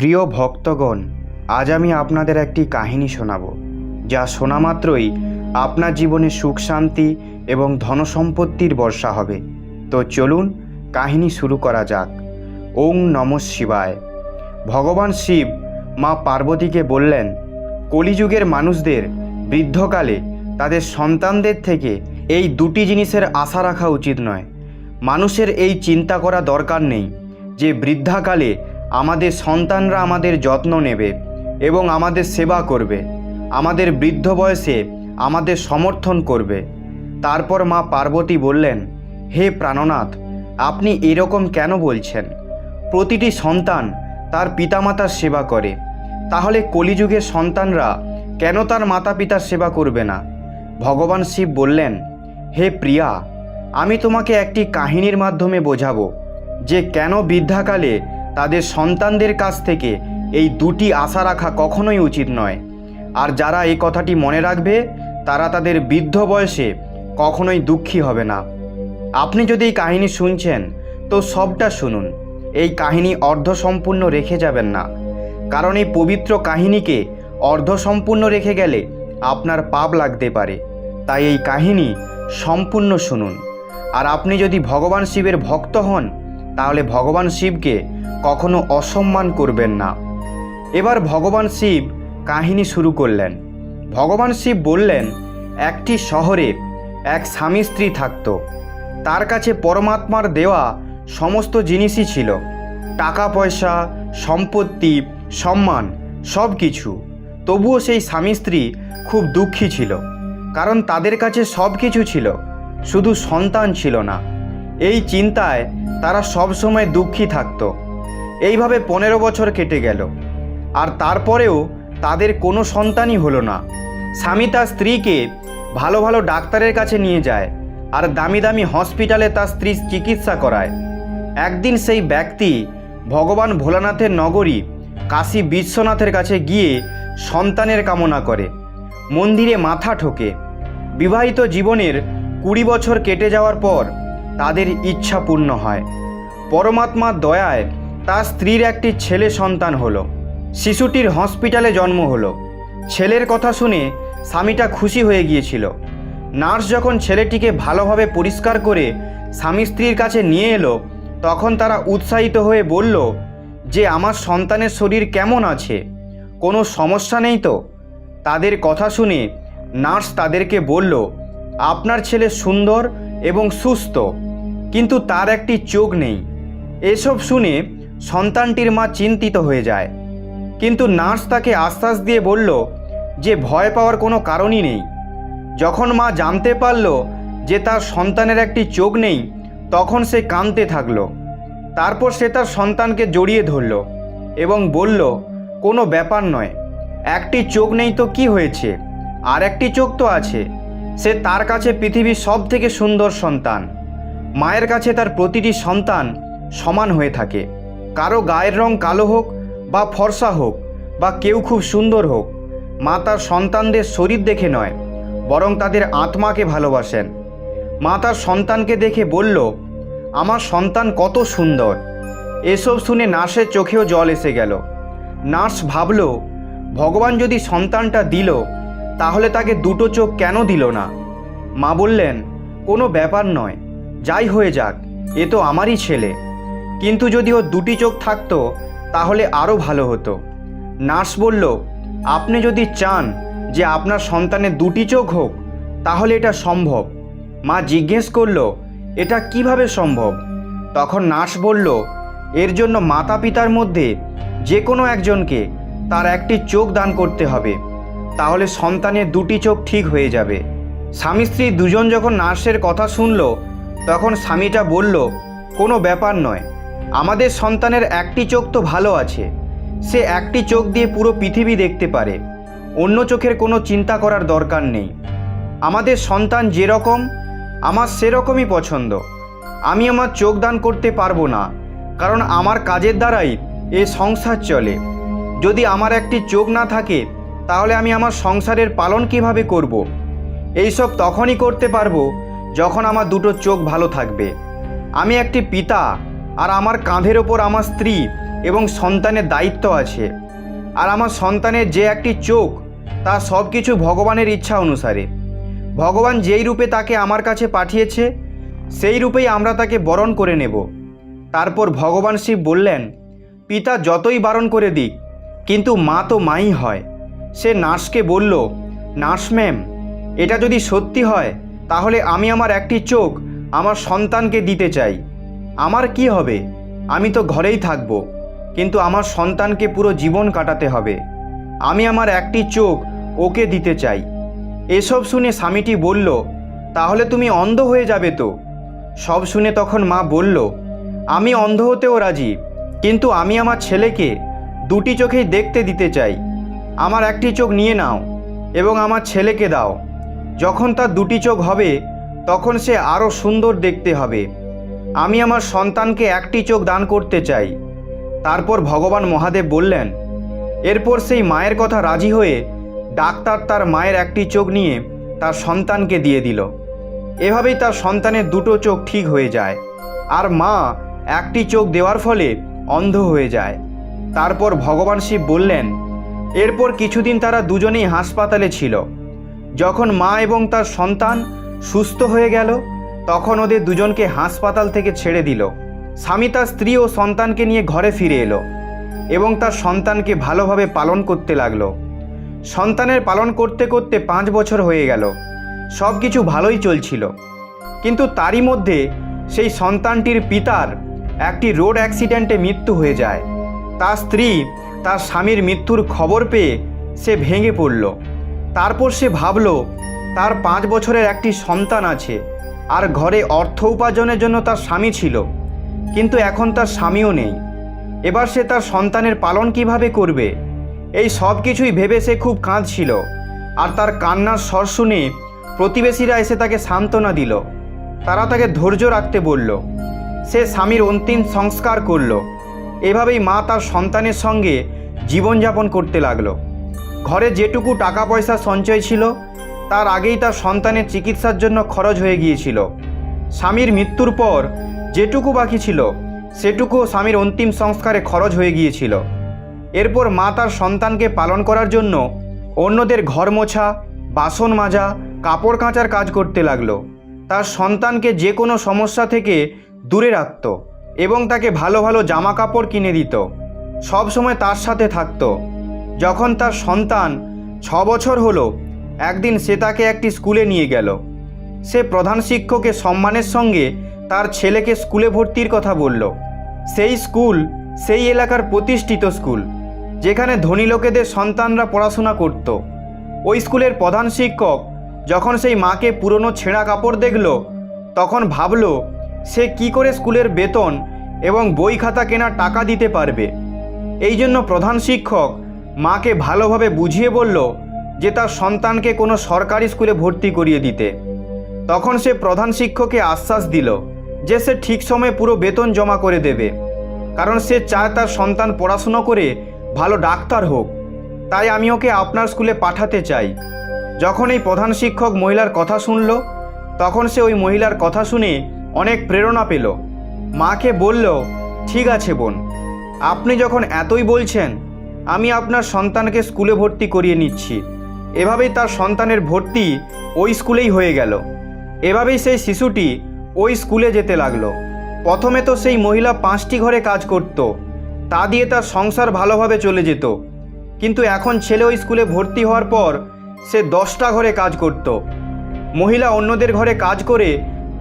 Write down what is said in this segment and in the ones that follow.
প্রিয় ভক্তগণ, আজ আমি আপনাদের একটি কাহিনী শোনাব, যা শোনা মাত্রই আপনার জীবনে সুখ শান্তি এবং ধনসম্পত্তির বর্ষা হবে। তো চলুন কাহিনী শুরু করা যাক। ওং নমঃ শিবায়। ভগবান শিব মা পার্বতীকে বললেন, কলিযুগের মানুষদের বৃদ্ধকালে তাদের সন্তানদের থেকে এই দুটি জিনিসের আশা রাখা উচিত নয়। মানুষের এই চিন্তা করা দরকার নেই যে বৃদ্ধাকালে আমাদের সন্তানরা আমাদের যত্ন নেবে এবং আমাদের সেবা করবে, আমাদের বৃদ্ধ বয়সে আমাদের সমর্থন করবে। তারপর মা পার্বতী বললেন, হে প্রাণনাথ, আপনি এরকম কেন বলছেন? প্রতিটি সন্তান তার পিতামাতার সেবা করে, তাহলে কলিযুগের সন্তানরা কেন তার মাতা পিতার সেবা করবে না? ভগবান শিব বললেন, হে প্রিয়া, আমি তোমাকে একটি কাহিনীর মাধ্যমে বোঝাবো যে কেন বৃদ্ধাকালে তাদের সন্তানদের কাছ থেকে এই দুটি আশা রাখা কখনোই উচিত নয়। আর যারা এই কথাটি মনে রাখবে তারা তাদের বৃদ্ধ বয়সে কখনোই দুঃখী হবে না। আপনি যদি এই কাহিনী শুনছেন তো সবটা শুনুন, এই কাহিনী অর্ধসম্পূর্ণ রেখে যাবেন না, কারণ এই পবিত্র কাহিনীকে অর্ধসম্পূর্ণ রেখে গেলে আপনার পাপ লাগতে পারে। তাই এই কাহিনী সম্পূর্ণ শুনুন। আর আপনি যদি ভগবান শিবের ভক্ত হন তাহলে ভগবান শিবকে কখনো অসম্মান করবেন না। এবার ভগবান শিব কাহিনী শুরু করলেন। ভগবান শিব বললেন, একটি শহরে এক স্বামী স্ত্রী থাকত। তার কাছে পরমাত্মার দেওয়া সমস্ত জিনিসই ছিল, টাকা পয়সা, সম্পত্তি, সম্মান, সব কিছু। তবুও সেই স্বামী স্ত্রী খুব দুঃখী ছিল, কারণ তাদের কাছে সব কিছু ছিল, শুধু সন্তান ছিল না। এই চিন্তায় তারা সবসময় দুঃখী থাকত। এইভাবে 15 বছর কেটে গেল, আর তারপরেও তাদের কোনো সন্তানই হলো না। স্বামী তার স্ত্রীকে ভালো ভালো ডাক্তারের কাছে নিয়ে যায় আর দামি দামি হসপিটালে তার স্ত্রীর চিকিৎসা করায়। একদিন সেই ব্যক্তি ভগবান ভোলানাথের নগরী কাশী বিশ্বনাথের কাছে গিয়ে সন্তানের কামনা করে, মন্দিরে মাথা ঠোকে। বিবাহিত জীবনের 20 বছর কেটে যাওয়ার পর তাদের ইচ্ছা পূর্ণ হয়। পরমাত্মার দয়ায় তার স্ত্রীর একটি ছেলে সন্তান হলো। শিশুটির হসপিটালে জন্ম হলো। ছেলের কথা শুনে স্বামীটা খুশি হয়ে গিয়েছিল। নার্স যখন ছেলেটিকে ভালোভাবে পরিষ্কার করে স্বামী স্ত্রীর কাছে নিয়ে এলো, তখন তারা উৎসাহিত হয়ে বলল যে আমার সন্তানের শরীর কেমন আছে, কোনো সমস্যা নেই তো? তাদের কথা শুনে নার্স তাদেরকে বলল, আপনার ছেলে সুন্দর এবং সুস্থ, কিন্তু তার একটি চোখ নেই। এসব শুনে সন্তানটির মা চিন্তিত হয়ে যায়, কিন্তু নার্স তাকে আশ্বাস দিয়ে বলল যে ভয় পাওয়ার কোনো কারণই নেই। যখন মা জানতে পারল যে তার সন্তানের একটি চোখ নেই, তখন সে কাঁদতে থাকলো। তারপর সে তার সন্তানকে জড়িয়ে ধরল এবং বলল, কোনো ব্যাপার নয়, একটি চোখ নেই তো কি হয়েছে, আর একটি চোখ তো আছে। সে তার কাছে পৃথিবীর সব থেকে সুন্দর সন্তান। মায়ের কাছে তার প্রতিটি সন্তান সমান হয়ে থাকে, কারো গায়ের রং কালো হোক বা ফর্সা হোক বা কেউ খুব সুন্দর হোক। মা তার সন্তানদের শরীর দেখে নয়, বরং তাদের আত্মাকে ভালোবাসেন। মা তার সন্তানকে দেখে বলল, আমার সন্তান কত সুন্দর। এসব শুনে নার্সের চোখেও জল এসে গেল। নার্স ভাবল, ভগবান যদি সন্তানটা দিল তাহলে তাকে দুটো চোখ কেন দিল না? মা বললেন, কোনো ব্যাপার নয়, যাই হয়ে যাক, এ তো আমারই ছেলে। কিন্তু যদি ওর দুটি চোখ থাকতো তাহলে আরও ভালো হতো। নার্স বলল, আপনি যদি চান যে আপনার সন্তানের দুটি চোখ হোক তাহলে এটা সম্ভব। মা জিজ্ঞেস করল, এটা কিভাবে সম্ভব? তখন নার্স বলল, এর জন্য মাতা পিতার মধ্যে যে কোনো একজনকে তার একটি চোখ দান করতে হবে, তাহলে সন্তানের দুটি চোখ ঠিক হয়ে যাবে। স্বামী স্ত্রী দুজন যখন নার্সের কথা শুনল, তখন স্বামীটা বলল, কোনো ব্যাপার নয়, আমাদের সন্তানের একটি চোখ তো ভালো আছে, সে একটি চোখ দিয়ে পুরো পৃথিবী দেখতে পারে, অন্য চোখের কোনো চিন্তা করার দরকার নেই। আমাদের সন্তান যেরকম আমার সেরকমই পছন্দ। আমি আমার চোখ দান করতে পারবো না, কারণ আমার কাজের দ্বারাই এ সংসার চলে। যদি আমার একটি চোখ না থাকে তাহলে আমি আমার সংসারের পালন কিভাবে করব? এইসব তখনই করতে পারবো যখন আমার দুটো চোখ ভালো থাকবে। আমি একটি পিতা, আর আমার কাঁধের ওপর আমার স্ত্রী এবং সন্তানের দায়িত্ব আছে। আর আমার সন্তানের যে একটি চোখ, তা সব কিছু ভগবানের ইচ্ছা অনুসারে। ভগবান যেই রূপে তাকে আমার কাছে পাঠিয়েছে, সেই রূপেই আমরা তাকে বরণ করে নেব। তারপর ভগবান শিব বললেন, পিতা যতই বারণ করে দিক, কিন্তু মা তো মাই হয়। সে নার্সকে বলল, নার্স ম্যাম, এটা যদি সত্যি হয় তাহলে আমি আমার একটি চোখ আমার সন্তানকে দিতে চাই। আমার কি হবে? আমি তো ঘরেই থাকব, কিন্তু আমার সন্তানকে পুরো জীবন কাটাতে হবে। আমি আমার একটি চোখ ওকে দিতে চাই। এসব শুনে স্বামীটি বলল, তাহলে তুমি অন্ধ হয়ে যাবে তো? সব শুনে তখন মা বলল, আমি অন্ধ হতেও রাজি, কিন্তু আমি আমার ছেলেকে দুটি চোখেই দেখতে দিতে চাই। আমার একটি চোখ নিয়ে নাও এবং আমার ছেলেকে দাও। যখন তার দুটি চোখ হবে তখন সে আরও সুন্দর দেখতে হবে। আমি আমার সন্তানকে একটি চোখ দান করতে চাই। তারপর ভগবান মহাদেব বললেন। এরপর সেই মায়ের কথা রাজি হয়ে ডাক্তার তার মায়ের একটি চোখ নিয়ে তার সন্তানকে দিয়ে দিল। এভাবেই তার সন্তানের দুটো চোখ ঠিক হয়ে যায়, আর মা একটি চোখ দেওয়ার ফলে অন্ধ হয়ে যায়। তারপর ভগবান শিব বললেন, এরপর কিছুদিন তারা দুজনেই হাসপাতালে ছিল। যখন মা এবং তার সন্তান সুস্থ হয়ে গেল, তখন ওদের দুজনকে হাসপাতাল থেকে ছেড়ে দিল। স্বামী তার স্ত্রী ও সন্তানকে নিয়ে ঘরে ফিরে এলো এবং তার সন্তানকে ভালোভাবে পালন করতে লাগলো। সন্তানের পালন করতে করতে 5 বছর হয়ে গেল। সব কিছু ভালোই চলছিল, কিন্তু তারই মধ্যে সেই সন্তানটির পিতার একটি রোড অ্যাক্সিডেন্টে মৃত্যু হয়ে যায়। তার স্ত্রী তার স্বামীর মৃত্যুর খবর পেয়ে সে ভেঙে পড়ল। তারপর সে ভাবল, তার 5 বছরের একটি সন্তান আছে, আর ঘরে অর্থ উপার্জনের জন্য তার স্বামী ছিল, কিন্তু এখন তার স্বামীও নেই। এবার সে তার সন্তানের পালন কিভাবে করবে? এই সব কিছুই ভেবে সে খুব কাঁদছিল। আর তার কান্নার স্বর শুনে প্রতিবেশীরা এসে তাকে সান্ত্বনা দিল। তারা তাকে ধৈর্য রাখতে বলল। সে স্বামীর অন্তিম সংস্কার করল। এভাবেই মা তার সন্তানের সঙ্গে জীবনযাপন করতে লাগলো। ঘরে যেটুকু টাকা পয়সা সঞ্চয় ছিল, তার আগেই তার সন্তানের চিকিৎসার জন্য খরচ হয়ে গিয়েছিল। স্বামীর মৃত্যুর পর যেটুকু বাকি ছিল, সেটুকুও স্বামীর অন্তিম সংস্কারে খরচ হয়ে গিয়েছিল। এরপর মা তার সন্তানকে পালন করার জন্য অন্যদের ঘর মোছা, বাসন মাজা, কাপড় কাচার কাজ করতে লাগলো। তার সন্তানকে যে কোনো সমস্যা থেকে দূরে রাখত এবং তাকে ভালো ভালো জামা কাপড় কিনে দিত। সব সময় তার সাথে থাকত। যখন তার সন্তান 6 বছর হলো, একদিন সে তাকে একটি স্কুলে নিয়ে গেল। সে প্রধান শিক্ষককে সম্মানের সঙ্গে তার ছেলেকে স্কুলে ভর্তির কথা বলল। সেই স্কুল সেই এলাকার প্রতিষ্ঠিত স্কুল, যেখানে ধনী লোকেদের সন্তানরা পড়াশোনা করত। ওই স্কুলের প্রধান শিক্ষক যখন সেই মাকে পুরনো ছেঁড়া কাপড় দেখল, তখন ভাবল সে কি করে স্কুলের বেতন এবং বই খাতা কেনার টাকা দিতে পারবে। এই জন্য প্রধান শিক্ষক মাকে ভালোভাবে বুঝিয়ে বলল যে তার সন্তানকে কোনো সরকারি স্কুলে ভর্তি করিয়ে দিতে। তখন সে প্রধান শিক্ষককে আশ্বাস দিল যে সে ঠিক সময়ে পুরো বেতন জমা করে দেবে, কারণ সে চায় তার সন্তান পড়াশুনো করে ভালো ডাক্তার হোক। তাই আমি ওকে আপনার স্কুলে পাঠাতে চাই। যখন এই প্রধান শিক্ষক মহিলার কথা শুনল, তখন সে ওই মহিলার কথা শুনে অনেক প্রেরণা পেল। মাকে বলল, ঠিক আছে বোন, আপনি যখন এতই বলছেন, আমি আপনার সন্তানকে স্কুলে ভর্তি করিয়ে নিচ্ছি। এভাবেই তার সন্তানের ভর্তি ওই স্কুলেই হয়ে গেল। এভাবেই সেই শিশুটি ওই স্কুলে যেতে লাগলো। প্রথমে তো সেই মহিলা 5টি ঘরে কাজ করত, তা দিয়ে তার সংসার ভালোভাবে চলে যেত। কিন্তু এখন ছেলে ওই স্কুলে ভর্তি হওয়ার পর সে 10টা ঘরে কাজ করত। মহিলা অন্যদের ঘরে কাজ করে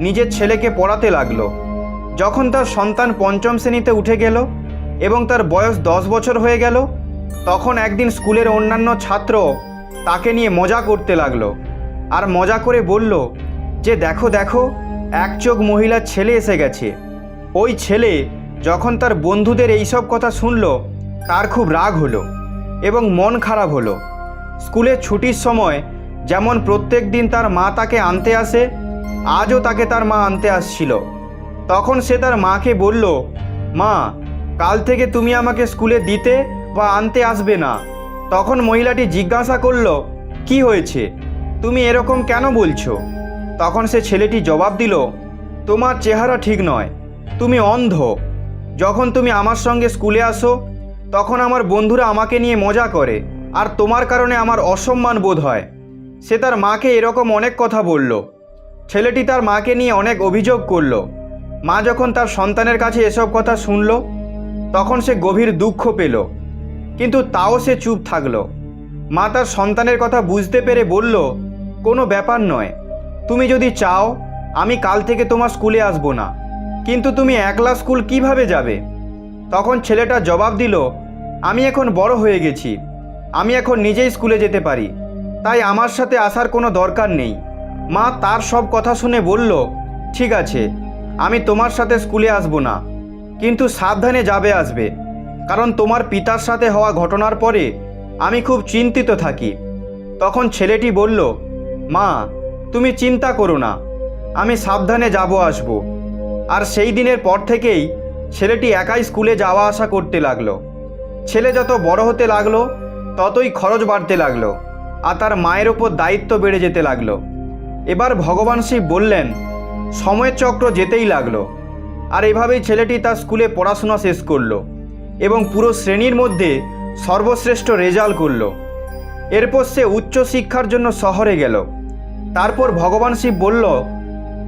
নিজের ছেলেকে পড়াতে লাগলো। যখন তার সন্তান 5ম শ্রেণীতে উঠে গেল এবং তার বয়স 10 বছর হয়ে গেল, তখন একদিন স্কুলের অন্যান্য ছাত্র তাকে নিয়ে মজা করতে লাগলো। আর মজা করে বলল যে দেখো দেখো, এক চোখ মহিলার ছেলে এসে গেছে। ওই ছেলে যখন তার বন্ধুদের এইসব কথা শুনল, তার খুব রাগ হলো এবং মন খারাপ হলো। স্কুলের ছুটির সময় যেমন প্রত্যেক দিন তার মা তাকে আনতে আসে, আজও তাকে তার মা আনতে আসছিল। তখন সে তার মাকে বলল, মা, কাল থেকে তুমি আমাকে স্কুলে দিতে বা আনতে আসবে না। তখন মহিলাটি জিজ্ঞাসা করল, কি হয়েছে, তুমি এরকম কেন বলছো? তখন সে ছেলেটি জবাব দিল, তোমার চেহারা ঠিক নয়, তুমি অন্ধ। যখন তুমি আমার সঙ্গে স্কুলে আসো তখন আমার বন্ধুরা আমাকে নিয়ে মজা করে, আর তোমার কারণে আমার অসম্মান বোধ হয়। সে তার মাকে এরকম অনেক কথা বলল। ছেলেটি তার মাকে নিয়ে অনেক অভিযোগ করল। মা যখন তার সন্তানের কাছে এসব কথা শুনল তখন সে গভীর দুঃখ পেল, কিন্তু তাও সে চুপ থাকলো। মা তার সন্তানের কথা বুঝতে পেরে বলল, কোনো ব্যাপার নয়, তুমি যদি চাও আমি কাল থেকে তোমার স্কুলে আসবো না, কিন্তু তুমি একলা স্কুল কিভাবে যাবে? তখন ছেলেটা জবাব দিল, আমি এখন বড় হয়ে গেছি, আমি এখন নিজেই স্কুলে যেতে পারি, তাই আমার সাথে আসার কোনো দরকার নেই। মা তার সব কথা শুনে বলল, ঠিক আছে, আমি তোমার সাথে স্কুলে আসবো না, কিন্তু সাবধানে আসবে, কারণ তোমার পিতার সাথে হওয়া ঘটনার পরে আমি খুব চিন্তিত থাকি। তখন ছেলেটি বলল, মা তুমি চিন্তা করো না, আমি সাবধানে আসবো। আর সেই দিনের পর থেকেই ছেলেটি একাই স্কুলে যাওয়া আসা করতে লাগলো। ছেলে যত বড় হতে লাগলো ততই খরচ বাড়তে লাগলো, আর তার মায়ের ওপর দায়িত্ব বেড়ে যেতে লাগলো। এবার ভগবান শিব বললেন, সময়ের চক্র যেতেই লাগলো। আর এভাবেই ছেলেটি তার স্কুলে পড়াশোনা শেষ করলো এবং পুরো শ্রেণীর মধ্যে সর্বশ্রেষ্ঠ রেজাল্ট করলো। এরপর সে উচ্চ শিক্ষার জন্য শহরে গেল। তারপর ভগবান শিব বলল,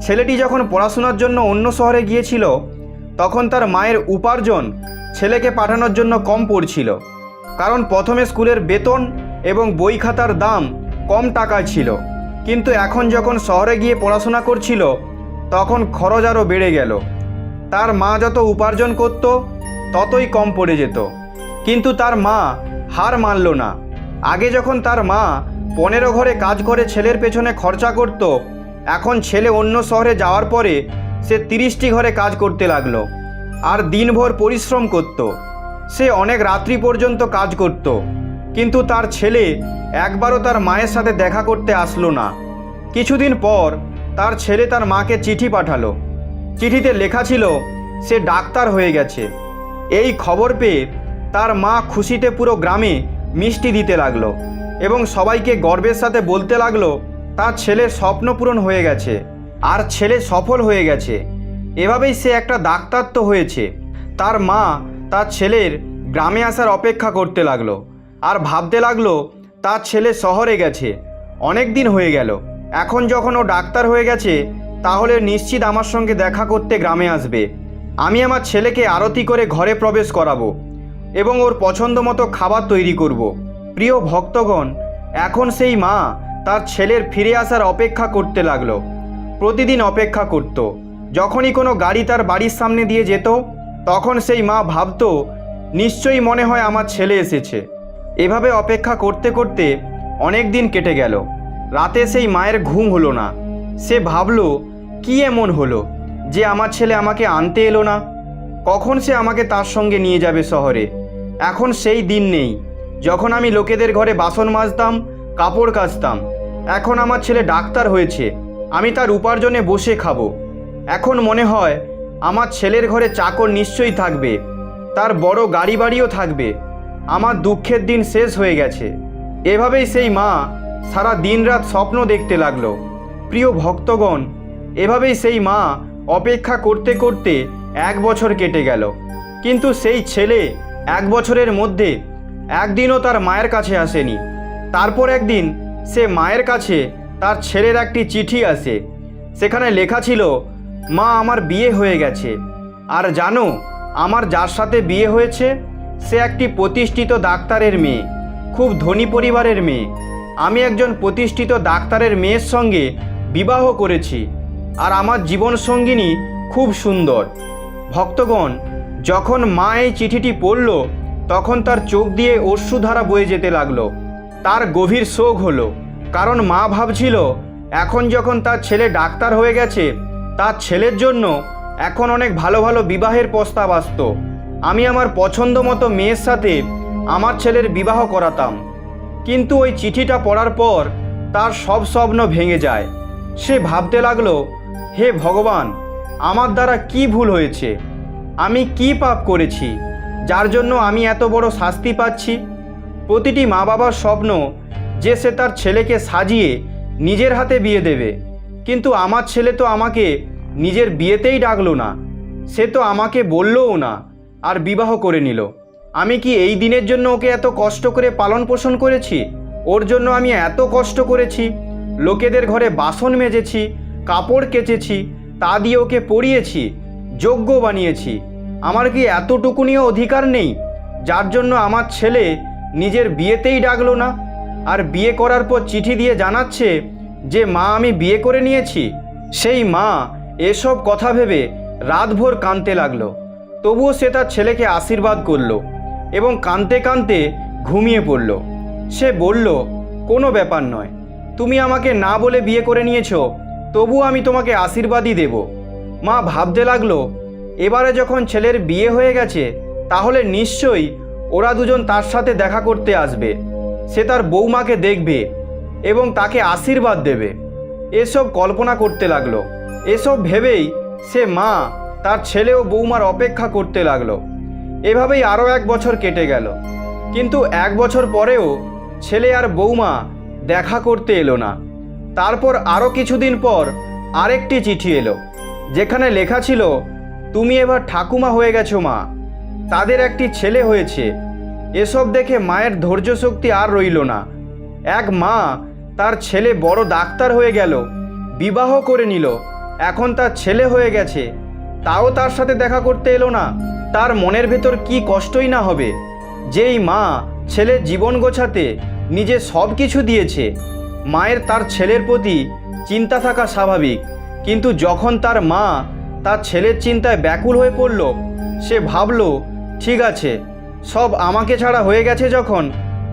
ছেলেটি যখন পড়াশোনার জন্য অন্য শহরে গিয়েছিল তখন তার মায়ের উপার্জন ছেলেকে পাঠানোর জন্য কম পড়ছিল, কারণ প্রথমে স্কুলের বেতন এবং বই খাতার দাম কম টাকায় ছিল, কিন্তু এখন যখন শহরে গিয়ে পড়াশোনা করছিল তখন খরচ আরও বেড়ে গেল। তার মা যত উপার্জন করত ততই কম পড়ে যেত, কিন্তু তার মা হার মানল না। আগে যখন তার মা 15 ঘরে কাজ করে ছেলের পেছনে খরচা করত, এখন ছেলে অন্য শহরে যাওয়ার পরে সে 30টি ঘরে কাজ করতে লাগলো আর দিনভর পরিশ্রম করত। সে অনেক রাত্রি পর্যন্ত কাজ করত, কিন্তু তার ছেলে একবারও তার মায়ের সাথে দেখা করতে আসলো না। কিছুদিন পর তার ছেলে তার মাকে চিঠি পাঠালো। চিঠিতে লেখা ছিল সে ডাক্তার হয়ে গেছে। এই খবর পেয়ে তার মা খুশিতে পুরো গ্রামে মিষ্টি দিতে লাগলো এবং সবাইকে গর্বের সাথে বলতে লাগলো তার ছেলের স্বপ্ন পূরণ হয়ে গেছে আর ছেলে সফল হয়ে গেছে। এভাবেই সে একটা ডাক্তার তো হয়েছে। তার মা তার ছেলের গ্রামে আসার অপেক্ষা করতে লাগলো আর ভাবতে লাগলো তার ছেলে শহরে গেছে, অনেক দিন হয়ে গেল, এখন যখন ও ডাক্তার হয়ে গেছে তাহলে নিশ্চিত আমার সঙ্গে দেখা করতে গ্রামে আসবে। আমি আমার ছেলেকে আরতি করে ঘরে প্রবেশ করাবো এবং ওর পছন্দ মতো খাবার তৈরি করব। প্রিয় ভক্তগণ, এখন সেই মা তার ছেলের ফিরে আসার অপেক্ষা করতে লাগলো। প্রতিদিন অপেক্ষা করত। যখনই কোনো গাড়ি তার বাড়ির সামনে দিয়ে যেত তখন সেই মা ভাবতো, নিশ্চয়ই মনে হয় আমার ছেলে এসেছে। এভাবে অপেক্ষা করতে করতে অনেক দিন কেটে গেল। রাতে সেই মায়ের ঘুম হলো না। সে ভাবলো, কি এমন হলো যে আমার ছেলে আমাকে আনতে এলো না? কখন সে আমাকে তার সঙ্গে নিয়ে যাবে শহরে? এখন সেই দিন নেই যখন আমি লোকেদের ঘরে বাসন মাজতাম, কাপড় কাচতাম। এখন আমার ছেলে ডাক্তার হয়েছে, আমি তার উপার্জনে বসে খাবো। এখন মনে হয় আমার ছেলের ঘরে চাকর নিশ্চয়ই থাকবে, তার বড় গাড়ি বাড়িও থাকবে। আমার দুঃখের দিন শেষ হয়ে গেছে। এভাবেই সেই মা সারা দিন রাত স্বপ্ন দেখতে লাগলো। প্রিয় ভক্তগণ, এভাবেই সেই মা অপেক্ষা করতে করতে 1 বছর কেটে গেল, কিন্তু সেই ছেলে 1 বছরের মধ্যে একদিনও তার মায়ের কাছে আসেনি। তারপর একদিন সে মায়ের কাছে তার ছেলের একটি চিঠি আসে। সেখানে লেখা ছিল, মা আমার বিয়ে হয়ে গেছে, আর জানো আমার যার সাথে বিয়ে হয়েছে সে একটি প্রতিষ্ঠিত ডাক্তারের মেয়ে, খুব ধনী পরিবারের মেয়ে। আমি একজন প্রতিষ্ঠিত ডাক্তারের মেয়ের সঙ্গে বিবাহ করেছি, আর আমার জীবনসঙ্গিনী খুব সুন্দর। ভক্তগণ, যখন মা এই চিঠিটি পড়ল তখন তার চোখ দিয়ে অশ্রুধারা বয়ে যেতে লাগলো। তার গভীর শোক হলো, কারণ মা ভাবছিল এখন যখন তার ছেলে ডাক্তার হয়ে গেছে তার ছেলের জন্য এখন অনেক ভালো ভালো বিবাহের প্রস্তাব আসতো। আমি আমার পছন্দ মতো মেয়ের সাথে আমার ছেলের বিবাহ করাতাম। কিন্তু ওই চিঠিটা পড়ার পর তার সব স্বপ্ন ভেঙে যায়। সে ভাবতে লাগলো, হে ভগবান, আমার দ্বারা কি ভুল হয়েছে? আমি কি পাপ করেছি যার জন্য আমি এত বড় শাস্তি পাচ্ছি? প্রতিটি মা বাবার স্বপ্ন যে সে তার ছেলেকে সাজিয়ে নিজের হাতে বিয়ে দেবে, কিন্তু আমার ছেলে তো আমাকে নিজের বিয়েতেই ডাকলো না, সে তো আমাকে বললও না আর বিবাহ করে নিল। আমি কি এই দিনের জন্য ওকে এত কষ্ট করে পালন পোষণ করেছি? ওর জন্য আমি এত কষ্ট করেছি, লোকেদের ঘরে বাসন মেজেছি, কাপড় কেচেছি, তা দিয়ে ওকে পরিয়েছি, যোগ্য বানিয়েছি। আমার কি এতটুকুনিও অধিকার নেই যার জন্য আমার ছেলে নিজের বিয়েতেই ডাকলো না, আর বিয়ে করার পর চিঠি দিয়ে জানাচ্ছে যে মা আমি বিয়ে করে নিয়েছি? সেই মা এসব কথা ভেবে রাতভর কাঁদতে লাগলো। তবুও সে তার ছেলেকে আশীর্বাদ করলো এবং কাঁদতে কাঁদতে ঘুমিয়ে পড়ল। সে বলল, কোনো ব্যাপার নয়, তুমি আমাকে না বলে বিয়ে করে নিয়েছো, তবু আমি তোমাকে আশীর্বাদই দেব। মা ভাবতে লাগলো, এবারে যখন ছেলের বিয়ে হয়ে গেছে তাহলে নিশ্চয়ই ওরা দুজন তার সাথে দেখা করতে আসবে। সে তার বৌমাকে দেখবে এবং তাকে আশীর্বাদ দেবে। এসব কল্পনা করতে লাগলো। এসব ভেবেই সে মা তার ছেলে ও বৌমার অপেক্ষা করতে লাগলো। এভাবেই আরও 1 বছর কেটে গেল। কিন্তু 1 বছর পরেও ছেলে আর বৌমা দেখা করতে এলো না। তারপর আরও কিছুদিন পর আরেকটি চিঠি এলো, যেখানে লেখা ছিল, তুমি এবার ঠাকুমা হয়ে গেছো মা, তাদের একটি ছেলে হয়েছে। এসব দেখে মায়ের ধৈর্য শক্তি আর রইল না। এক মা তার ছেলে বড় ডাক্তার হয়ে গেল, বিবাহ করে নিল, এখন তার ছেলে হয়ে গেছে, তাও তার সাথে দেখা করতে এলো না। তার মনের ভেতর কি কষ্টই না হবে। যেই মা ছেলের জীবন গোছাতে নিজে সব কিছু দিয়েছে, মায়ের তার ছেলের প্রতি চিন্তা থাকা স্বাভাবিক। কিন্তু যখন তার মা তার ছেলের চিন্তায় ব্যাকুল হয়ে পড়ল, সে ভাবল, ঠিক আছে, সব আমাকে ছাড়া হয়ে গেছে যখন,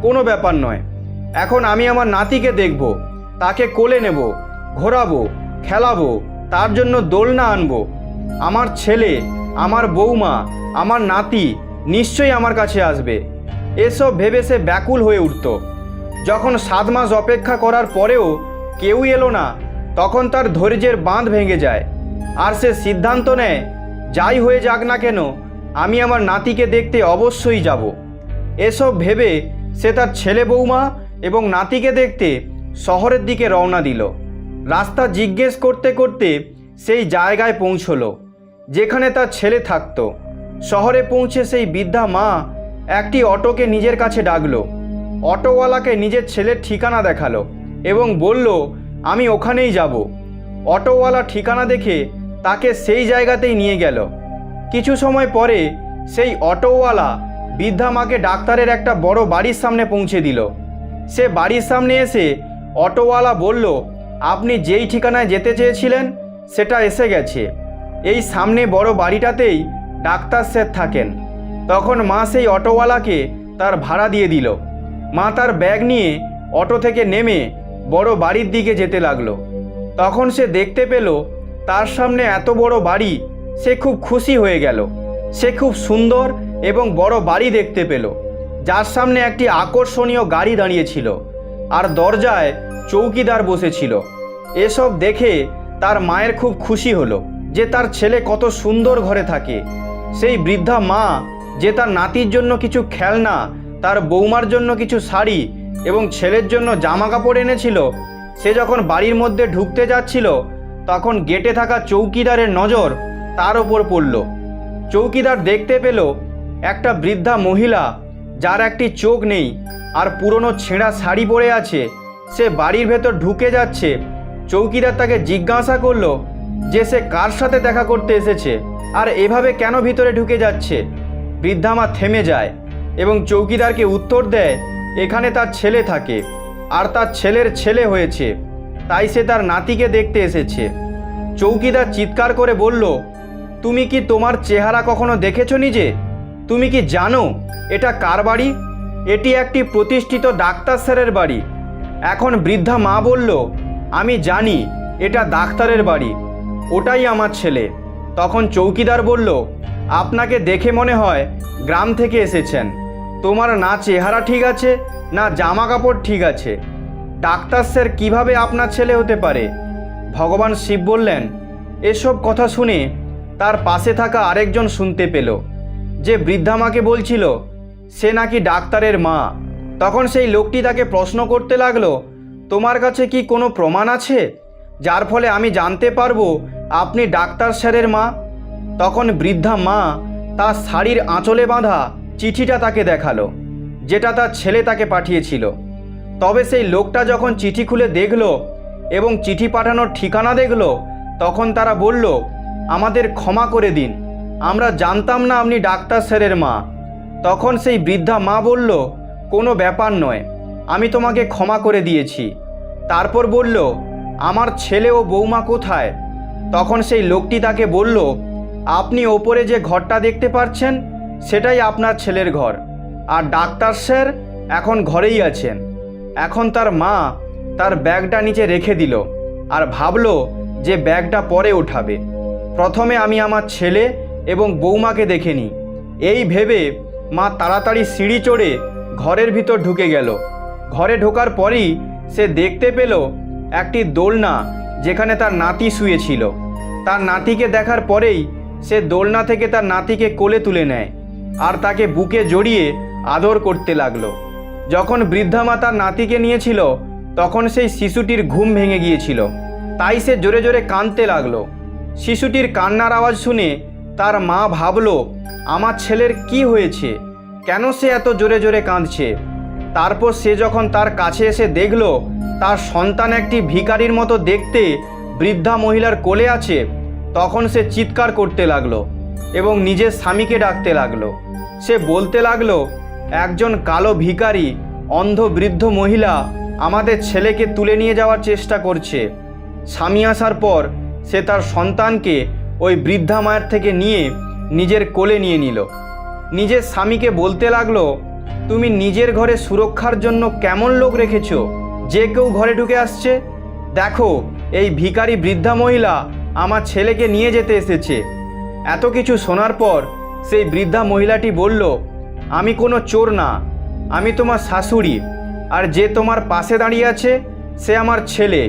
কোনো ব্যাপার নয়, এখন আমি আমার নাতিকে দেখব, তাকে কোলে নেব, ঘোরাবো, খেলাবো, তার জন্য দোলনা আনবো। আমার ছেলে, আমার বৌমা, আমার নাতি নিশ্চয়ই আমার কাছে আসবে। এসব ভেবে সে ব্যাকুল হয়ে উঠত। যখন 7 মাস অপেক্ষা করার পরেও কেউই এলো না, তখন তার ধৈর্যের বাঁধ ভেঙে যায়। আর সে সিদ্ধান্ত নেয়, যাই হয়ে যাক না কেন, আমি আমার নাতিকে দেখতে অবশ্যই যাব। এসব ভেবে সে তার ছেলে বৌমা এবং নাতিকে দেখতে শহরের দিকে রওনা দিল। রাস্তা জিজ্ঞেস করতে করতে সেই জায়গায় পৌঁছলো যেখানে তার ছেলে থাকত। শহরে পৌঁছে সেই বৃদ্ধা মা একটি অটোকে নিজের কাছে ডাকলো। অটোওয়ালাকে নিজের ছেলের ঠিকানা দেখালো এবং বলল, আমি ওখানেই যাব। অটোওয়ালা ঠিকানা দেখে তাকে সেই জায়গাতেই নিয়ে গেল। কিছু সময় পরে সেই অটোওয়ালা বৃদ্ধা মাকে ডাক্তারের একটা বড় বাড়ির সামনে পৌঁছে দিল। সে বাড়ির সামনে এসে অটোওয়ালা বলল, আপনি যেই ঠিকানায় যেতে চেয়েছিলেন সেটা এসে গেছে। এই সামনে বড় বাড়িটাতেই ডাক্তার স্যার থাকেন। তখন মা সেই অটোওয়ালাকে তার ভাড়া দিয়ে দিল। মা তার ব্যাগ নিয়ে অটো থেকে নেমে বড় বাড়ির দিকে যেতে লাগলো। তখন সে দেখতে পেল তার সামনে এত বড় বাড়ি। সে খুব খুশি হয়ে গেল। সে খুব সুন্দর এবং বড় বাড়ি দেখতে পেল, যার সামনে একটি আকর্ষণীয় গাড়ি দাঁড়িয়েছিল আর দরজায় চৌকিদার বসেছিল। এসব দেখে তার মায়ের খুব খুশি হলো যে তার ছেলে কত সুন্দর ঘরে থাকে। সেই বৃদ্ধা মা যে তার নাতির জন্য কিছু খেলনা, তার বৌমার জন্য কিছু শাড়ি এবং ছেলের জন্য জামা কাপড় এনেছিল, সে যখন বাড়ির মধ্যে ঢুকতে যাচ্ছিল তখন গেটে থাকা চৌকিদারের নজর তার ওপর পড়ল। চৌকিদার দেখতে পেল একটা বৃদ্ধা মহিলা যার একটি চোখ নেই আর পুরনো ছেঁড়া শাড়ি পরে আছে, সে বাড়ির ভেতর ঢুকে যাচ্ছে। চৌকিদার তাকে জিজ্ঞাসা করলো যে সে কার সাথে দেখা করতে এসেছে আর এভাবে কেন ভিতরে ঢুকে যাচ্ছে। বৃদ্ধা মা থেমে যায় এবং চৌকিদারকে উত্তর দেয়, এখানে তার ছেলে থাকে আর তার ছেলের ছেলে হয়েছে, তাই সে তার নাতিকে দেখতে এসেছে। চৌকিদার চিৎকার করে বলল, তুমি কি তোমার চেহারা কখনো দেখেছো নিজে? তুমি কি জানো এটা কার বাড়ি? এটি একটি প্রতিষ্ঠিত ডাক্তার স্যারের বাড়ি। এখন বৃদ্ধা মা বলল, আমি জানি এটা ডাক্তারের বাড়ি, ওটাই আমার ছেলে। তখন চৌকিদার বলল, আপনাকে দেখে মনে হয় গ্রাম থেকে এসেছেন। তোমার না চেহারা ঠিক আছে, না জামা কাপড় ঠিক আছে। ডাক্তার স্যার কিভাবে আপনার ছেলে হতে পারে? ভগবান শিব বললেন। এসব কথা শুনে তার পাশে থাকা আরেকজন শুনতে পেল যে বৃদ্ধা মাকে বলছিল সে নাকি ডাক্তারের মা। তখন সেই লোকটি তাকে প্রশ্ন করতে লাগলো, তোমার কাছে কি কোনো প্রমাণ আছে যার ফলে আমি জানতে পারবো আপনি ডাক্তার স্যারের মা? তখন বৃদ্ধা মা তার শাড়ির আঁচলে বাঁধা চিঠিটা তাকে দেখালো, যেটা তার ছেলে তাকে পাঠিয়েছিল। তবে সেই লোকটা যখন চিঠি খুলে দেখল এবং চিঠি পাঠানোর ঠিকানা দেখল, তখন তারা বলল, আমাদের ক্ষমা করে দিন, আমরা জানতাম না আপনি ডাক্তার স্যারের মা। তখন সেই বৃদ্ধা মা বলল, কোনো ব্যাপার নয়, আমি তোমাকে ক্ষমা করে দিয়েছি। তারপর বলল, আমার ছেলে ও বৌমা কোথায়? তখন সেই লোকটি তাকে বলল, আপনি ওপরে যে ঘরটা দেখতে পাচ্ছেন সেটাই আপনার ছেলের ঘর, আর ডাক্তার স্যার এখন ঘরেই আছেন। এখন তার মা তার ব্যাগটা নিচে রেখে দিল আর ভাবল যে ব্যাগটা পরে ওঠাবে। প্রথমে আমি আমার ছেলে এবং বৌমাকে দেখে নিই, এই ভেবে মা তাড়াতাড়ি সিঁড়ি চড়ে ঘরের ভিতর ঢুকে গেল। ঘরে ঢোকার পরই সে দেখতে পেল একটি দোলনা, যেখানে তার নাতি শুয়েছিল। তার নাতিকে দেখার পরেই সে দোলনা থেকে তার নাতিকে কোলে তুলে নেয় আর তাকে বুকে জড়িয়ে আদর করতে লাগলো। যখন বৃদ্ধা মা তার নাতিকে নিয়েছিল, তখন সেই শিশুটির ঘুম ভেঙে গিয়েছিল, তাই সে জোরে জোরে কাঁদতে লাগলো। শিশুটির কান্নার আওয়াজ শুনে তার মা ভাবল, আমার ছেলের কি হয়েছে, কেন সে এত জোরে জোরে কাঁদছে। তারপর সে যখন তার কাছে এসে দেখল তার সন্তান একটি ভিখারির মতো দেখতে বৃদ্ধা মহিলার কোলে আছে, তখন সে চিৎকার করতে লাগলো এবং নিজের স্বামীকে ডাকতে লাগলো। সে বলতে লাগলো, একজন কালো ভিখারি অন্ধ বৃদ্ধ মহিলা আমাদের ছেলেকে তুলে নিয়ে যাওয়ার চেষ্টা করছে। স্বামী আসার পর সে তার সন্তানকে ওই বৃদ্ধা মায়ের থেকে নিয়ে নিজের কোলে নিয়ে নিল। নিজের স্বামীকে বলতে লাগলো, তুমি নিজের ঘরে সুরক্ষার জন্য কেমন লোক রেখেছো, যে কেউ ঘরে ঢুকে আসছে। দেখো, এই ভিখারি বৃদ্ধা মহিলা আমার ছেলেকে নিয়ে যেতে এসেছে। এত কিছু শোনার পর সেই বৃদ্ধা মহিলাটি বলল, আমি কোনো চোর না, আমি তোমার শাশুড়ি, আর যে তোমার পাশে দাঁড়িয়ে আছে সে আমার ছেলে,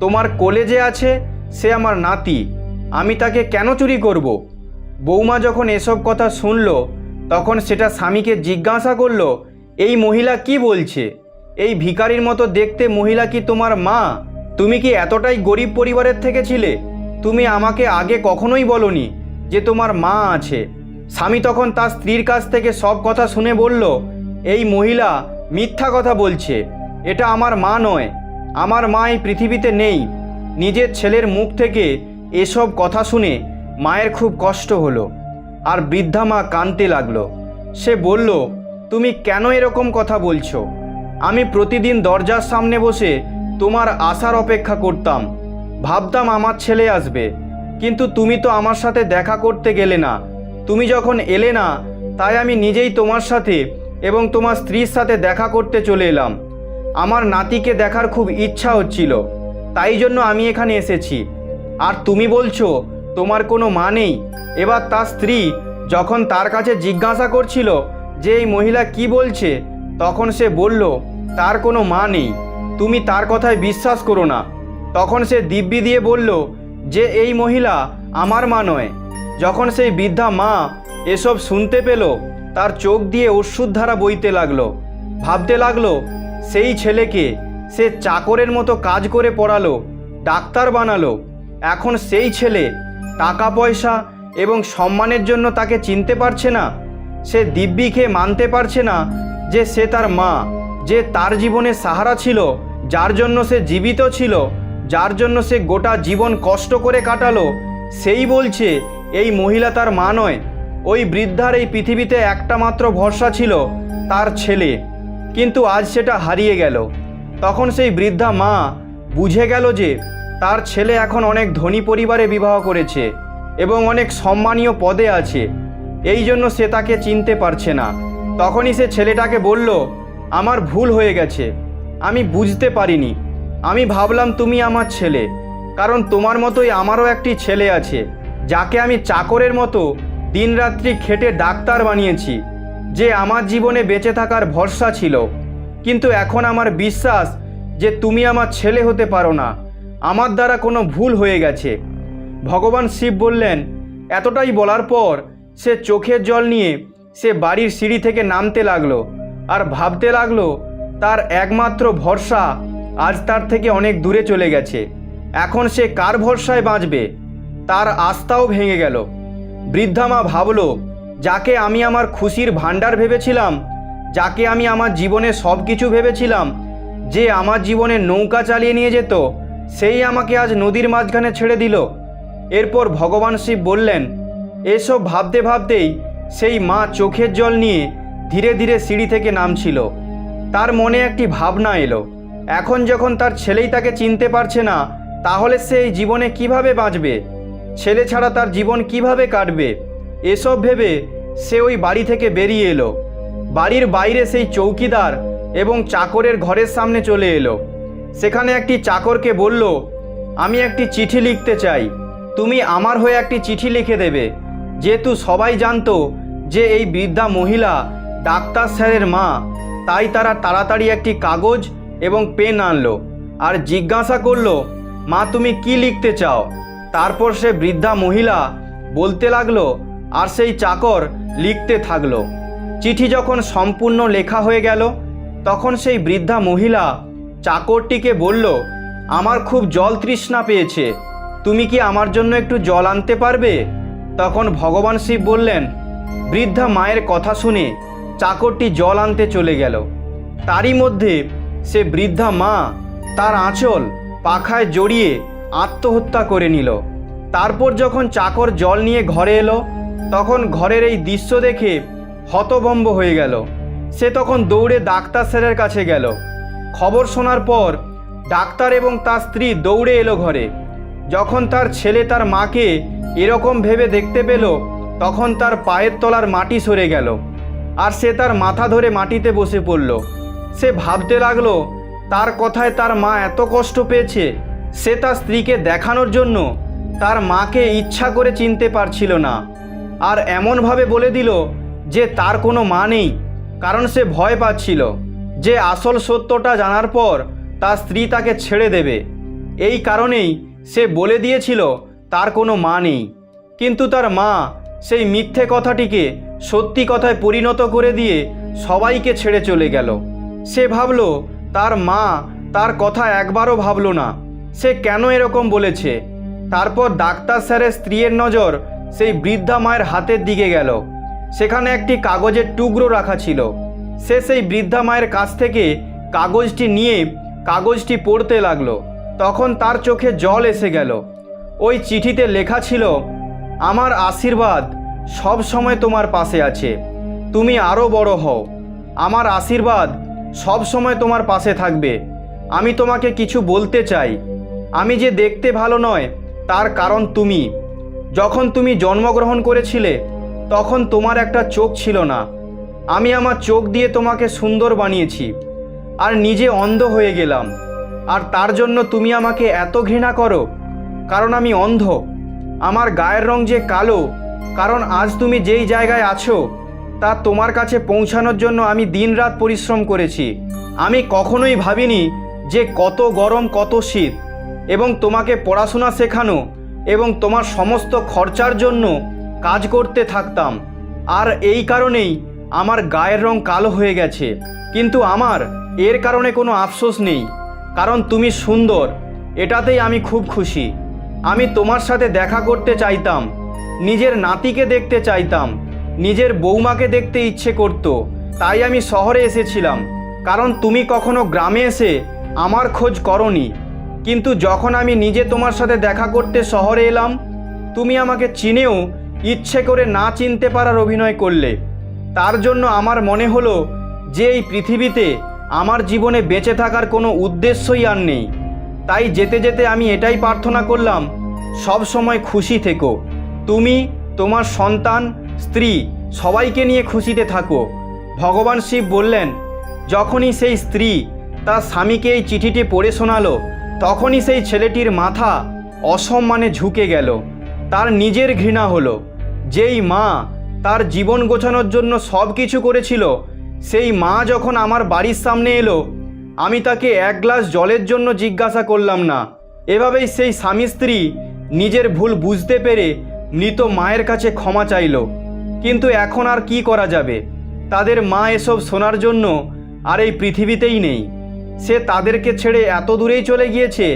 তোমার কোলে যে আছে সে আমার নাতি, আমি তাকে কেন চুরি করব? বৌমা যখন এসব কথা শুনল, তখন সেটা স্বামীকে জিজ্ঞাসা করল, এই মহিলা কি বলছে? এই ভিখারির মতো দেখতে মহিলা কি তোমার মা? তুমি কি এতটাই গরিব পরিবারের থেকে ছিলে? তুমি আমাকে আগে কখনোই বলনি যে তোমার মা আছে। স্বামী তখন তার স্ত্রীর কাছ থেকে সব কথা শুনে বলল, এই মহিলা মিথ্যা কথা বলছে, এটা আমার মা নয়, আমার মা এই পৃথিবীতে নেই। নিজের ছেলের মুখ থেকে এসব কথা শুনে মায়ের খুব কষ্ট হলো আর বৃদ্ধা মা কাঁদতে লাগলো। সে বলল, তুমি কেন এরকম কথা বলছো? আমি প্রতিদিন দরজার সামনে বসে তোমার আসার অপেক্ষা করতাম, ভাবতাম আমার ছেলে আসবে, কিন্তু তুমি তো আমার সাথে দেখা করতে গেলে না। তুমি যখন এলে না, তাই আমি নিজেই তোমার সাথে এবং তোমার স্ত্রীর সাথে দেখা করতে চলে এলাম। আমার নাতিকে দেখার খুব ইচ্ছা হচ্ছিল, তাই জন্য আমি এখানে এসেছি। আর তুমি বলছো তোমার কোনো মা নেই। এবার তার স্ত্রী যখন তার কাছে জিজ্ঞাসা করছিল যে এই মহিলা কি বলছে, তখন সে বলল তার কোনো মা নেই, তুমি তার কথায় বিশ্বাস করো না। তখন সে দিব্যি দিয়ে বলল যে এই মহিলা আমার মা নয়। যখন সেই বৃদ্ধা মা এসব শুনতে পেল, তার চোখ দিয়ে অশ্রুধারা বইতে লাগলো। ভাবতে লাগলো, সেই ছেলেকে সে চাকরের মতো কাজ করে পড়ালো, ডাক্তার বানালো, এখন সেই ছেলে টাকা পয়সা এবং সম্মানের জন্য তাকে চিনতে পারছে না। সে দিব্যি খেয়ে মানতে পারছে না যে সে তার মা, যে তার জীবনে সাহারা ছিল, যার জন্য সে জীবিত ছিল, যার জন্য সে গোটা জীবন কষ্ট করে কাটালো, সেই বলছে এই মহিলা তার মা নয়। ওই বৃদ্ধার এই পৃথিবীতে একটা মাত্র ভরসা ছিল, তার ছেলে, কিন্তু আজ সেটা হারিয়ে গেল। তখন সেই বৃদ্ধা মা বুঝে গেল যে তার ছেলে এখন অনেক ধনী পরিবারে বিবাহ করেছে এবং অনেক সম্মানীয় পদে আছে, এই জন্য সে তাকে চিনতে পারছে না। তখনই সে ছেলেটাকে বলল, আমার ভুল হয়ে গেছে, আমি বুঝতে পারিনি, আমি ভাবলাম তুমি আমার ছেলে, কারণ তোমার মতোই আমারও একটি ছেলে আছে, যাকে আমি চাকরের মতো দিনরাত্রি খেটে ডাক্তার বানিয়েছি, যে আমার জীবনে বেঁচে থাকার ভরসা ছিল। কিন্তু এখন আমার বিশ্বাস যে তুমি আমার ছেলে হতে পারো না, আমার দ্বারা কোনো ভুল হয়ে গেছে। ভগবান শিব বললেন। এতটাই বলার পর সে চোখের জল নিয়ে সে বাড়ির সিঁড়ি থেকে নামতে লাগলো আর ভাবতে লাগলো তার একমাত্র ভরসা আজ তার থেকে অনেক দূরে চলে গেছে। এখন সে কার ভরসায় বাঁচবে? তার আস্থাও ভেঙে গেল। বৃদ্ধা মা ভাবল, যাকে আমি আমার খুশির ভাণ্ডার ভেবেছিলাম, যাকে আমি আমার জীবনে সব কিছু ভেবেছিলাম, যে আমার জীবনে নৌকা চালিয়ে নিয়ে যেত, সেই আমাকে আজ নদীর মাঝখানে ছেড়ে দিল। এরপর ভগবান শিব বললেন, এসব ভাবতে ভাবতেই সেই মা চোখের জল নিয়ে ধীরে ধীরে সিঁড়ি থেকে নামছিল। তার মনে একটি ভাবনা এলো, এখন যখন তার ছেলেই তাকে চিনতে পারছে না, তাহলে সে এই জীবনে কিভাবে বাঁচবে? ছেলে ছাড়া তার জীবন কিভাবে কাটবে? এসব ভেবে সে ওই বাড়ি থেকে বেরিয়ে এলো। বাড়ির বাইরে সেই চৌকিদার এবং চাকরের ঘরের সামনে চলে এলো। সেখানে একটি চাকরকে বলল, আমি একটি চিঠি লিখতে চাই, তুমি আমার হয়ে একটি চিঠি লিখে দেবে। যেহেতু সবাই জানতো যে এই বৃদ্ধা মহিলা ডাক্তার স্যারের মা, তাই তারা তাড়াতাড়ি একটি কাগজ এবং পেন আনলো আর জিজ্ঞাসা করলো, মা তুমি কি লিখতে চাও? তারপর সে বৃদ্ধা মহিলা বলতে লাগলো আর সেই চাকর লিখতে থাকলো। চিঠি যখন সম্পূর্ণ লেখা হয়ে গেল, তখন সেই বৃদ্ধা মহিলা চাকরটিকে বলল, আমার খুব জল তৃষ্ণা পেয়েছে, তুমি কি আমার জন্য একটু জল আনতে পারবে? তখন ভগবান শিব বললেন। বৃদ্ধা মায়ের কথা শুনে চাকরটি জল আনতে চলে গেল। তারই মধ্যে সে বৃদ্ধা মা তার আঁচল পাখায় জড়িয়ে আত্মহত্যা করে নিল। তারপর যখন চাকর জল নিয়ে ঘরে এলো, তখন ঘরের এই দৃশ্য দেখে হতভম্ব হয়ে গেল। সে তখন দৌড়ে ডাক্তার স্যারের কাছে গেল। খবর শোনার পর ডাক্তার এবং তার স্ত্রী দৌড়ে এলো ঘরে। যখন তার ছেলে তার মাকে এরকম ভেবে দেখতে পেল, তখন তার পায়ের তলার মাটি সরে গেল আর সে তার মাথা ধরে মাটিতে বসে পড়ল। সে ভাবতে লাগলো, তার কথায় তার মা এত কষ্ট পেয়েছে। সে তার স্ত্রীকে দেখানোর জন্য তার মাকে ইচ্ছা করে চিনতে পারছিল না, আর এমনভাবে বলে দিল যে তার কোনো মা নেই, কারণ সে ভয় পাচ্ছিল যে আসল সত্যটা জানার পর তার স্ত্রী তাকে ছেড়ে দেবে। এই কারণেই সে বলে দিয়েছিল তার কোনো মা নেই। কিন্তু তার মা সেই মিথ্যে কথাটিকে সত্যি কথায় পরিণত করে দিয়ে সবাইকে ছেড়ে চলে গেল। সে ভাবল তার মা তার কথা একবারও ভাবল না, সে কেন এরকম বলেছে। তারপর ডাক্তার স্যারের স্ত্রীর নজর সেই বৃদ্ধা মায়ের হাতের দিকে গেল। সেখানে একটি কাগজের টুকরো রাখা ছিল। সে সেই বৃদ্ধা মায়ের কাছ থেকে কাগজটি নিয়ে কাগজটি পড়তে লাগলো। তখন তার চোখে জল এসে গেল। ওই চিঠিতে লেখা ছিল, আমার আশীর্বাদ সব সময় তোমার পাশে আছে, তুমি আরও বড় হও। আমার আশীর্বাদ সব সময় তোমার পাশে থাকবে। আমি তোমাকে কিছু বলতে চাই। আমি যে দেখতে ভালো নয়, তার কারণ তুমি। যখন তুমি জন্মগ্রহণ করেছিলে, তখন তোমার একটা চোখ ছিল না। আমি আমার চোখ দিয়ে তোমাকে সুন্দর বানিয়েছি আর নিজে অন্ধ হয়ে গেলাম। আর তার জন্য তুমি আমাকে এত ঘৃণা করো, কারণ আমি অন্ধ। আমার গায়ের রং যে কালো, কারণ আজ তুমি যেই জায়গায় আছো তা তোমার কাছে পৌঁছানোর জন্য আমি দিনরাত পরিশ্রম করেছি। আমি কখনোই ভাবিনি যে কত গরম, কত শীত, এবং তোমাকে পড়াশোনা শেখানো এবং তোমার সমস্ত খরচার জন্য কাজ করতে থাকতাম। আর এই কারণেই আমার গায়ের রং কালো হয়ে গেছে। কিন্তু আমার এর কারণে কোনো আফসোস নেই, কারণ তুমি সুন্দর, এটাতেই আমি খুব খুশি। আমি তোমার সাথে দেখা করতে চাইতাম, নিজের নাতিকে দেখতে চাইতাম, নিজের বৌমাকে দেখতে ইচ্ছে করত। তাই আমি শহরে এসেছিলাম, কারণ তুমি কখনো গ্রামে এসে আমার খোঁজ করনি। কিন্তু যখন আমি নিজে তোমার সাথে দেখা করতে শহরে এলাম, তুমি আমাকে চিনেও ইচ্ছে করে না চিনতে পারার অভিনয় করলে। তার জন্য আমার মনে হলো যে এই পৃথিবীতে আমার জীবনে বেঁচে থাকার কোনো উদ্দেশ্যই আর নেই। তাই যেতে যেতে আমি এটাই প্রার্থনা করলাম, সব সময় খুশি থেকো। তুমি, তোমার সন্তান, স্ত্রী সবাইকে নিয়ে খুশিতে থাকো। ভগবান শিব বললেন। যখনই সেই স্ত্রী তার স্বামীকে এই চিঠিটি পড়ে শোনালো, তখনই সেই ছেলেটির মাথা অসম্মানে ঝুঁকে গেল। তার নিজের ঘৃণা হলো। যেই মা তার জীবন গোছানোর জন্য সব কিছু করেছিল, সেই মা যখন আমার বাড়ির সামনে এলো, আমি তাকে এক গ্লাস জলের জন্য জিজ্ঞাসা করলাম না। এভাবেই সেই স্বামী স্ত্রী নিজের ভুল বুঝতে পেরে মৃত মায়ের কাছে ক্ষমা চাইল। কিন্তু এখন আর কি করা যাবে? তাদের মা এসব শোনার জন্য আর এই পৃথিবীতেই নেই। সে তাদেরকে ছেড়ে এত দূরেই চলে গিয়েছে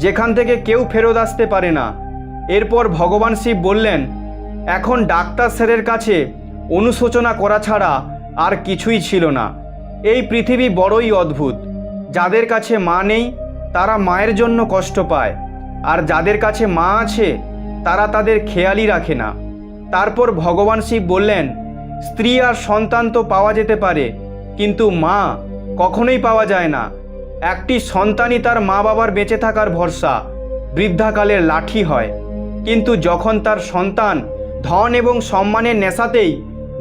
যেখান থেকে কেউ ফেরত আসতে পারে না। এরপর ভগবান শিব বললেন, এখন ডাক্তার স্যারের কাছে অনুশোচনা করা ছাড়া আর কিছুই ছিল না। এই পৃথিবী বড়ই অদ্ভুত। যাদের কাছে মা নেই তারা মায়ের জন্য কষ্ট পায়, আর যাদের কাছে মা আছে তারা তাদের খেয়ালই রাখে না। তারপর ভগবান শিব বললেন, স্ত্রী আর সন্তান তো পাওয়া যেতে পারে, কিন্তু মা কখনোই পাওয়া যায় না। একটি সন্তানই তার মা বাবার বেঁচে থাকার ভরসা, বৃদ্ধাকালের লাঠি হয়। কিন্তু যখন তার সন্তান ধন এবং সম্মানের নেশাতেই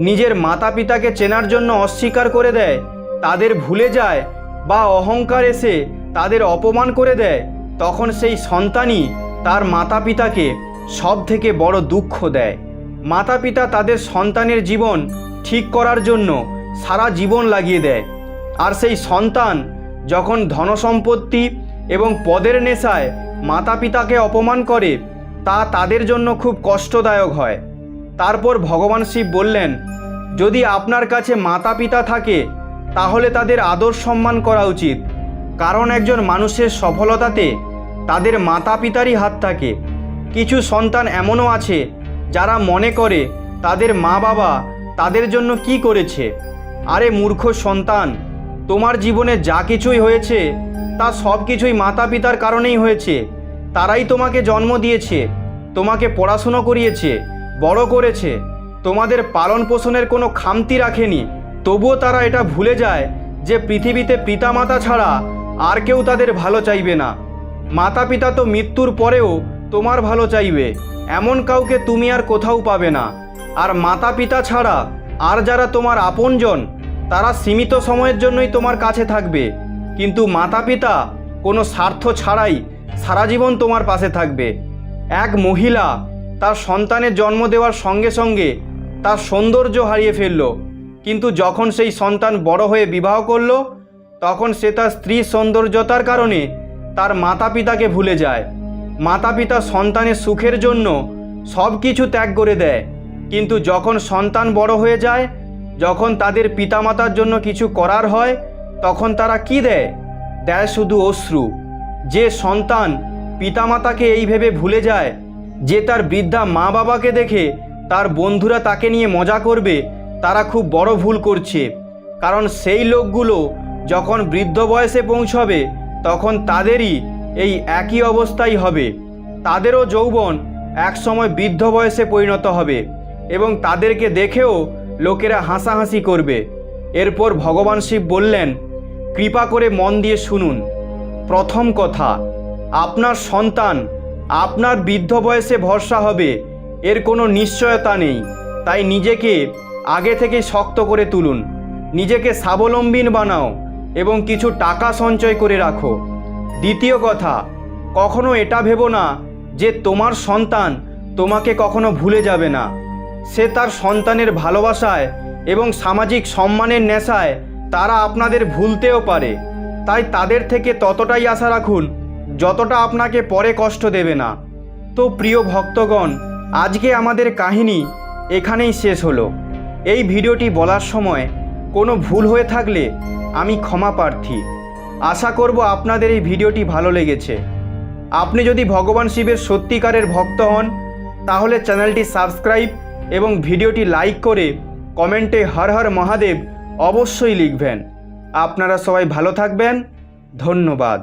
নিজের মাতা পিতাকে চেনার জন্য অস্বীকার করে দেয়, তাদের ভুলে যায় বা অহংকার এসে তাদের অপমান করে দেয়, তখন সেই সন্তানই তার মাতা পিতাকে সব থেকে বড় দুঃখ দেয়। মাতা পিতা তাদের সন্তানের জীবন ঠিক করার জন্য সারা জীবন লাগিয়ে দেয়, আর সেই সন্তান যখন ধনসম্পত্তি এবং পদের নেশায় মাতা পিতাকে অপমান করে, তা তাদের জন্য খুব কষ্টদায়ক হয়। তারপর ভগবান শিব বললেন, যদি আপনার কাছে মাতা পিতা থাকে তাহলে তাদের আদর সম্মান করা উচিত, কারণ একজন মানুষের সফলতাতে তাদের মাতা পিতারই হাত থাকে। কিছু সন্তান এমনও আছে যারা মনে করে তাদের মা বাবা তাদের জন্য কি করেছে। আরে মূর্খ সন্তান, তোমার জীবনে যা কিছুই হয়েছে তা সব কিছুই মাতা পিতার কারণেই হয়েছে। তারাই তোমাকে জন্ম দিয়েছে, তোমাকে পড়াশুনো করিয়েছে, বড় করেছে, তোমাদের পালন পোষণের কোনো খামতি রাখেনি। তবুও তারা এটা ভুলে যায় যে পৃথিবীতে পিতামাতা ছাড়া আর কেউ তাদের ভালো চাইবে না। মাতা পিতা তো মৃত্যুর পরেও তোমার ভালো চাইবে, এমন কাউকে তুমি আর কোথাও পাবে না। আর মাতা পিতা ছাড়া আর যারা তোমার আপনজন তারা সীমিত সময়ের জন্যই তোমার কাছে থাকবে, কিন্তু মাতা পিতা কোনো স্বার্থ ছাড়াই সারা জীবন তোমার পাশে থাকবে। এক মহিলা তার সন্তানের জন্ম দেওয়ার সঙ্গে সঙ্গে তার সৌন্দর্য হারিয়ে ফেলল, কিন্তু যখন সেই সন্তান বড় হয়ে বিবাহ করল তখন সে তার স্ত্রীর সৌন্দর্যতার কারণে তার মাতা পিতাকে ভুলে যায়। মাতা পিতা সন্তানের সুখের জন্য সব কিছু ত্যাগ করে দেয়, কিন্তু যখন সন্তান বড় হয়ে যায়, যখন তাদের পিতামাতার জন্য কিছু করার হয়, তখন তারা কি দেয়? দেয় শুধু অশ্রু। যে সন্তান পিতামাতাকে এই ভেবে ভুলে যায় যে তার বৃদ্ধা মা বাবাকে দেখে তার বন্ধুরা তাকে নিয়ে মজা করবে, তারা খুব বড় ভুল করছে। কারণ সেই লোকগুলো যখন বৃদ্ধ বয়সে পৌঁছবে তখন তাদেরই এই একই অবস্থাই হবে। তাদেরও যৌবন একসময় বৃদ্ধ বয়সে পরিণত হবে এবং তাদেরকে দেখেও লোকেরা হাসাহাসি করবে। এরপর ভগবান শিব বললেন, কৃপা করে মন দিয়ে শুনুন। প্রথম কথা, আপনার সন্তান আপনার বৃদ্ধ বয়সে ভরসা হবে এর কোনো নিশ্চয়তা নেই, তাই নিজেকে আগে থেকে শক্ত করে তুলুন, নিজেকে স্বাবলম্বী বানাও এবং কিছু টাকা সঞ্চয় করে রাখো। দ্বিতীয় কথা, কখনো এটা ভেবো না যে তোমার সন্তান তোমাকে কখনো ভুলে যাবে না। সে তার সন্তানের ভালোবাসায় এবং সামাজিক সম্মানের নেশায় তারা আপনাদের ভুলতেও পারে, তাই তাদের থেকে ততটাই আশা রাখুন যতটা আপনাকে পরে কষ্ট দেবে না। তো প্রিয় ভক্তগণ, আজকে আমাদের কাহিনী এখানেই শেষ হলো। এই ভিডিওটি বলার সময় কোনো ভুল হয়ে থাকলে আমি ক্ষমা প্রার্থী। আশা করব আপনাদের এই ভিডিওটি ভালো লেগেছে। আপনি যদি ভগবান শিবের সত্যিকারের ভক্ত হন তাহলে চ্যানেলটি সাবস্ক্রাইব এবং ভিডিওটি লাইক করে কমেন্টে হর হর মহাদেব অবশ্যই লিখবেন। আপনারা সবাই ভালো থাকবেন। ধন্যবাদ।